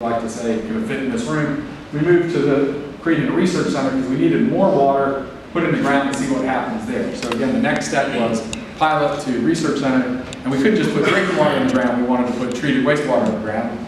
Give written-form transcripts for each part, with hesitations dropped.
like to say, can fit in this room. We moved to creating a research center because we needed more water put in the ground to see what happens there. So again, the next step was pilot to research center, and we couldn't just put drinking water in the ground. We wanted to put treated wastewater in the ground,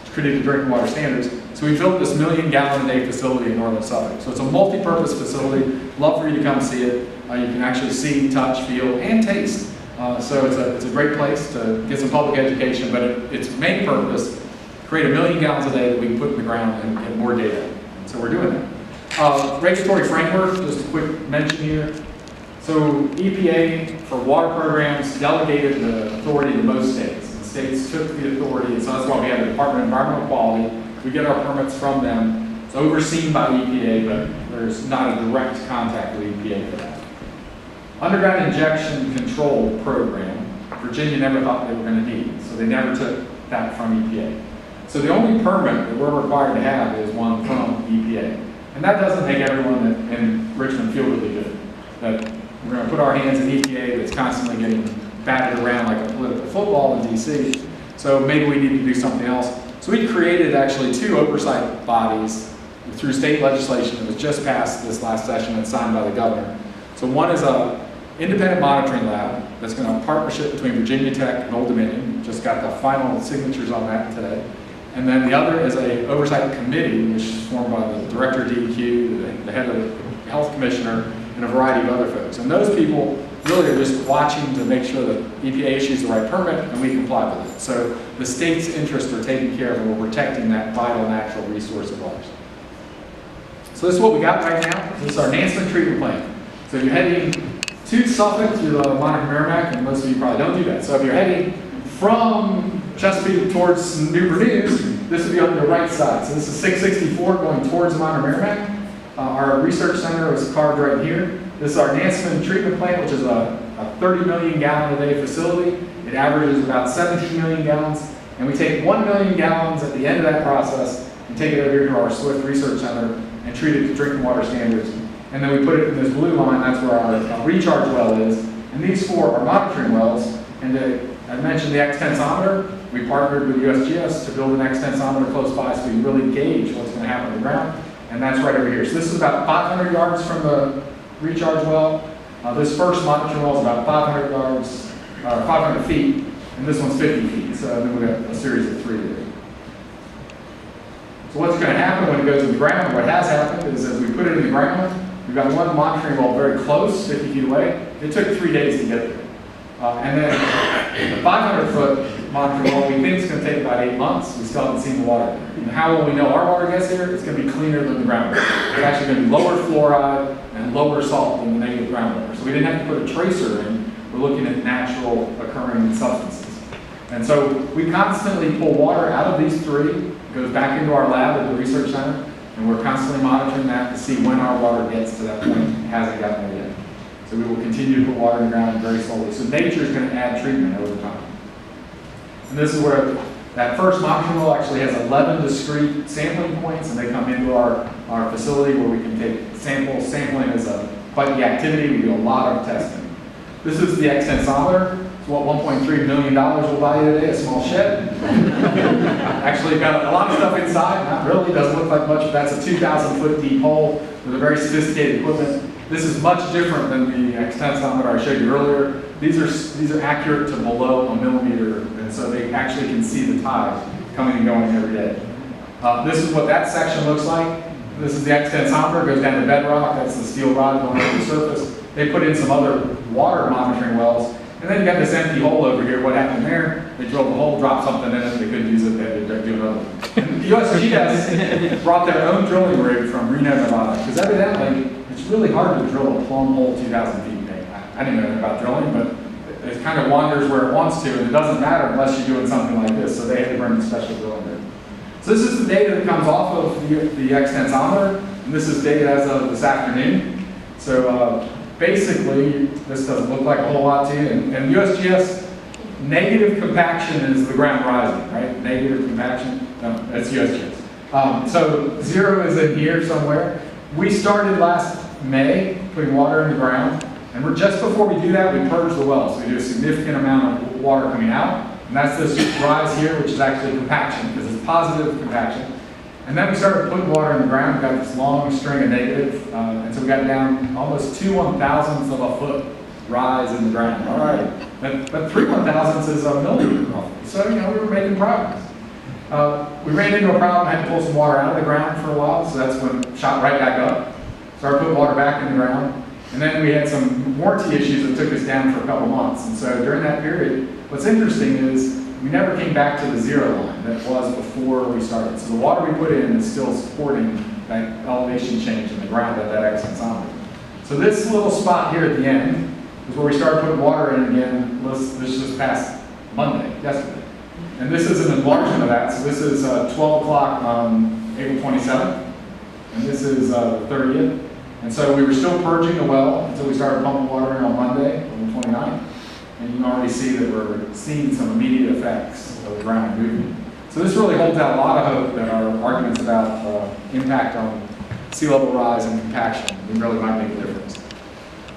treated to drinking water standards. So we built this 1 million gallon a day facility in northern Suffolk. So it's a multi-purpose facility. Love for you to come see it. You can actually see, touch, feel, and taste. So it's a great place to get some public education, but its main purpose, create 1 million gallons a day that we can put in the ground and get more data. And so we're doing that. Regulatory framework, just a quick mention here. So EPA, for water programs, delegated the authority to most states. And states took the authority, and so that's why we have the Department of Environmental Quality. We get our permits from them. It's overseen by EPA, but there's not a direct contact with EPA for that. Underground injection control program, Virginia never thought they were going to need, so they never took that from EPA. So the only permit that we're required to have is one from EPA. And that doesn't make everyone in Richmond feel really good. That we're going to put our hands in EPA that's constantly getting batted around like a political football in DC. So maybe we need to do something else. So we created actually 2 oversight bodies through state legislation that was just passed this last session and signed by the governor. So one is a independent monitoring lab that's going to have a partnership between Virginia Tech and Old Dominion. Just got the final signatures on that today. And then the other is a oversight committee, which is formed by the director of DEQ, the head of the health commissioner, and a variety of other folks. And those people really are just watching to make sure that EPA issues the right permit and we comply with it. So the state's interests are taken care of and we're protecting that vital natural resource of ours. So this is what we got right now. This is our Nansemond treatment plant. So you're heading to Suffolk through the Monarch Merrimack, and most of you probably don't do that. So if you're heading from Chesapeake towards Newport News, this would be on the right side. So this is 664 going towards the Monarch Merrimack. Our research center is carved right here. This is our Nansemond treatment plant, which is a 30 million gallon a day facility. It averages about 17 million gallons. And we take 1 million gallons at the end of that process and take it over here to our Swift Research Center and treat it to drinking water standards. And then we put it in this blue line, that's where our recharge well is. And these 4 are monitoring wells. And I mentioned the X-tensometer. We partnered with USGS to build an X-tensometer close by so we can really gauge what's going to happen on the ground. And that's right over here. So this is about 500 yards from the recharge well. This first monitoring well is about 500 yards, 500 feet, and this one's 50 feet. So then we got a series of 3 there. So what's going to happen when it goes in the ground, what has happened is as we put it in the ground, we've got one monitoring well very close, 50 feet away. It took 3 days to get there. And then the 500-foot monitoring well, we think it's going to take about 8 months. We still haven't seen the water. And how will we know our water gets here? It's going to be cleaner than the groundwater. It's actually going to be lower fluoride and lower salt than the negative groundwater. So we didn't have to put a tracer in. We're looking at natural occurring substances. And so we constantly pull water out of these 3. It goes back into our lab at the research center. And we're constantly monitoring that to see when our water gets to that point. It hasn't gotten there yet. So we will continue to put water in the ground very slowly. So nature is going to add treatment over time. And this is where that first monitoring well actually has 11 discrete sampling points, and they come into our facility where we can take samples. Sampling is quite the activity. We do a lot of testing. This is the X-tensometer. It's what $1.3 million will buy you today, a small shed. Actually got a lot of stuff inside. Not really, doesn't look like much, but that's a 2,000-foot deep hole with a very sophisticated equipment. This is much different than the X-tensometer I showed you earlier. These are accurate to below a millimeter, and so they actually can see the tides coming and going every day. This is what that section looks like. This is the X-tensometer. It goes down to bedrock. That's the steel rod going over the surface. They put in some other water monitoring wells. And then you got this empty hole over here. What happened there? They drilled the hole, dropped something in it, they couldn't use it, they had to do another one. And USGS brought their own drilling rig from Reno, Nevada, because evidently it's really hard to drill a plumb hole 2,000 feet. I didn't know anything about drilling, but it kind of wanders where it wants to, and it doesn't matter unless you're doing something like this, so they had to bring a special drilling rig. So this is the data that comes off of the X-tensometer, and this is data as of this afternoon. So basically, this doesn't look like a whole lot to you. And USGS, negative compaction is the ground rising, right? Negative compaction, no, that's USGS. So 0 is in here somewhere. We started last May putting water in the ground. And just before we do that, we purge the well. So we do a significant amount of water coming out. And that's this rise here, which is actually compaction, because it's positive compaction. And then we started putting water in the ground. We got this long string of negative, and so we got down almost 2 1,000ths of a foot rise in the ground. All right, but 3 1,000ths is a millimeter roughly. So we were making progress. We ran into a problem. Had to pull some water out of the ground for a while, so that's when it shot right back up. Started putting water back in the ground, and then we had some warranty issues that took us down for a couple months. And so during that period, what's interesting is we never came back to the zero line that was before we started. So the water we put in is still supporting that elevation change in the ground at that extensometer. So this little spot here at the end is where we started putting water in again. This just past Monday, yesterday. And this is an enlargement of that. So this is 12 o'clock on April 27th, and this is the 30th. And so we were still purging the well until we started pumping water in on Monday, on the 29th. And you can already see that we're seeing some immediate effects of the ground movement. So this really holds out a lot of hope that our arguments about impact on sea level rise and compaction really might make a difference.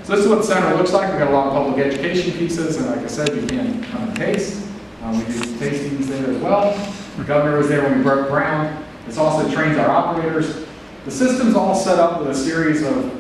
So this is what the center looks like. We've got a lot of public education pieces, and like I said, you can come and taste. We do tastings there as well. The governor was there when we broke ground. This also trains our operators. The system's all set up with a series of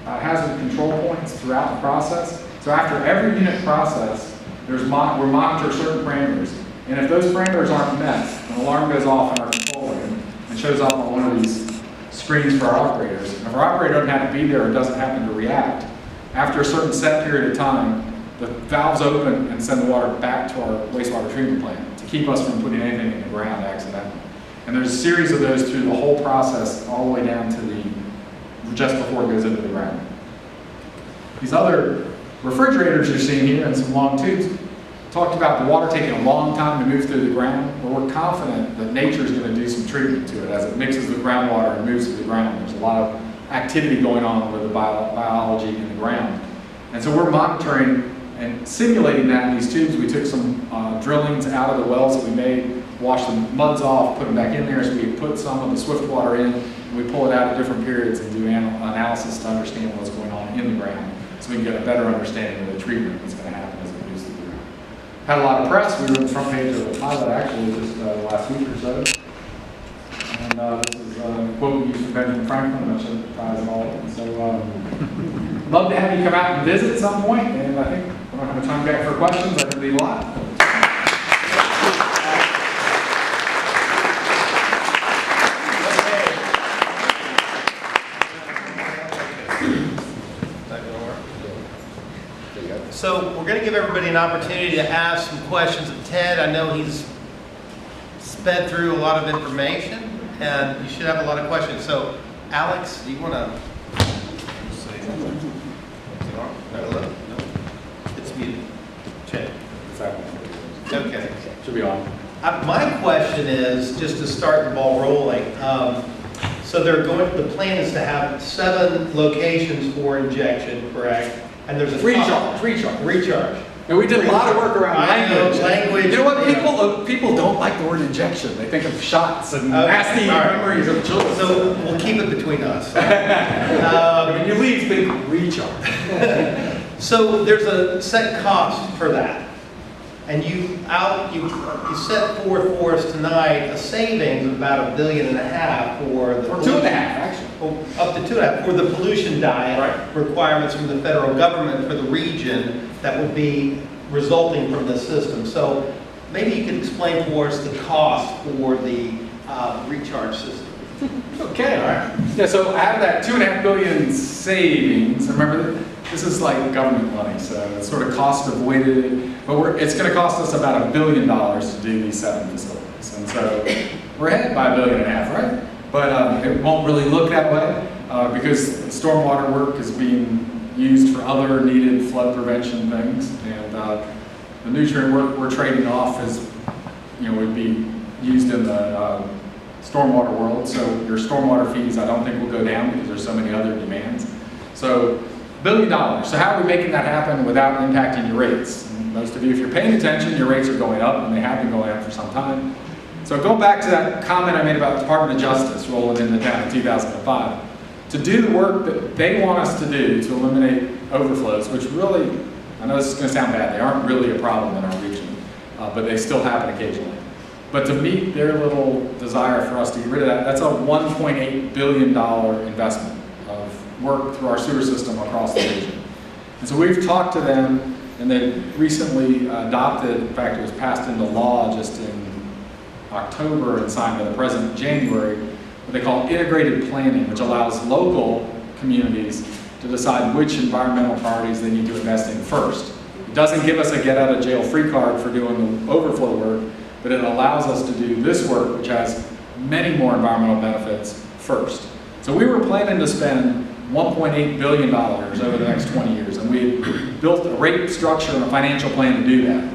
hazard control points throughout the process. So after every unit process, we monitor certain parameters. And if those parameters aren't met, an alarm goes off in our control room and shows up on one of these screens for our operators. And if our operator doesn't have to be there or doesn't happen to react, after a certain set period of time, the valves open and send the water back to our wastewater treatment plant to keep us from putting anything in the ground accidentally. And there's a series of those through the whole process, all the way down to just before it goes into the ground. These other refrigerators you're seeing here and some long tubes talked about the water taking a long time to move through the ground. Well, we're confident that nature is going to do some treatment to it as it mixes with groundwater and moves through the ground. There's a lot of activity going on with the biology in the ground. And so we're monitoring and simulating that in these tubes. We took some drillings out of the wells that we made, washed the muds off, put them back in there, so we put some of the swift water in, and we pull it out at different periods and do analysis to understand what's going on in the ground, so we can get a better understanding of the treatment that's going to happen as it moves through the ground. Had a lot of press. We were on the front page of the pilot actually just last week or so. And this is a quote we used from Benjamin Franklin, I'm not sure it ties it all in. So love to have you come out and visit at some point, and I think we don't have time back for questions. I can leave a lot. So we're going to give everybody an opportunity to ask some questions of Ted. I know he's sped through a lot of information, and you should have a lot of questions. So, Alex, do you want to? No, it's muted. Check. Okay. Should be on. My question is, just to start the ball rolling. So the plan is to have 7 locations for injection, correct? And there's a recharge. And we did a lot of work around language. You know what? Yeah. People don't like the word injection. They think of shots and nasty memories of children. So we'll keep it between us. When you leave, think recharge. So there's a set cost for that, and you set forth for us tonight a savings of about $1.5 billion for the or 2.5 actually. Up to 2.5 for the pollution diet requirements from the federal government for the region that would be resulting from this system. So maybe you could explain for us the cost for the recharge system. Okay. All right. Yeah. So out of that $2.5 billion savings, remember this is like government money, so it's sort of cost avoided. But it's going to cost us about $1 billion to do these 7 facilities, and so we're ahead by $1.5 billion, right? But it won't really look that way because stormwater work is being used for other needed flood prevention things, and the nutrient work we're trading off is, would be used in the stormwater world. So your stormwater fees, I don't think will go down because there's so many other demands. So $1 billion. So how are we making that happen without impacting your rates? And most of you, if you're paying attention, your rates are going up, and they have been going up for some time. So go back to that comment I made about the Department of Justice rolling into town in 2005. To do the work that they want us to do to eliminate overflows, which really, I know this is going to sound bad, they aren't really a problem in our region. but they still happen occasionally. But to meet their little desire for us to get rid of that, that's a $1.8 billion investment of work through our sewer system across the region. And so we've talked to them, and they recently adopted, in fact it was passed into law just in October and signed by the President in January, what they call integrated planning, which allows local communities to decide which environmental priorities they need to invest in first. It doesn't give us a get-out-of-jail-free card for doing the overflow work, but it allows us to do this work, which has many more environmental benefits, first. So we were planning to spend $1.8 billion over the next 20 years, and we had built a rate structure and a financial plan to do that.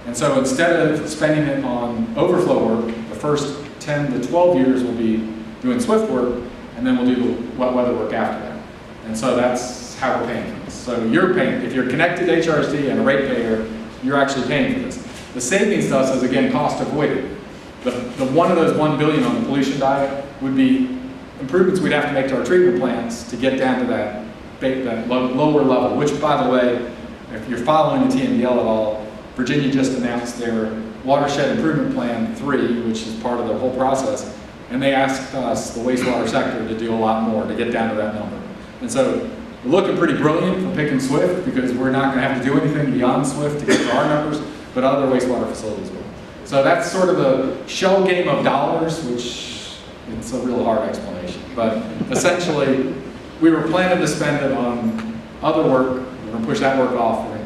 And so instead of spending it on overflow work, the first 10 to 12 years will be doing SWIFT work, and then we'll do the wet weather work after that. And so that's how we're paying for this. So you're paying, if you're connected to HRSD and a ratepayer, you're actually paying for this. The savings to us is, again, cost avoided. The one of those $1 billion on the pollution diet would be improvements we'd have to make to our treatment plants to get down to that lower level, which, by the way, if you're following the TMDL at all, Virginia just announced their Watershed Improvement Plan 3, which is part of the whole process, and they asked us, the wastewater sector, to do a lot more to get down to that number. And so we're looking pretty brilliant for picking SWIFT, because we're not going to have to do anything beyond SWIFT to get to our numbers, but other wastewater facilities will. So that's sort of the shell game of dollars, which it's a real hard explanation. But essentially, we were planning to spend it on other work. We're going to push that work off. We're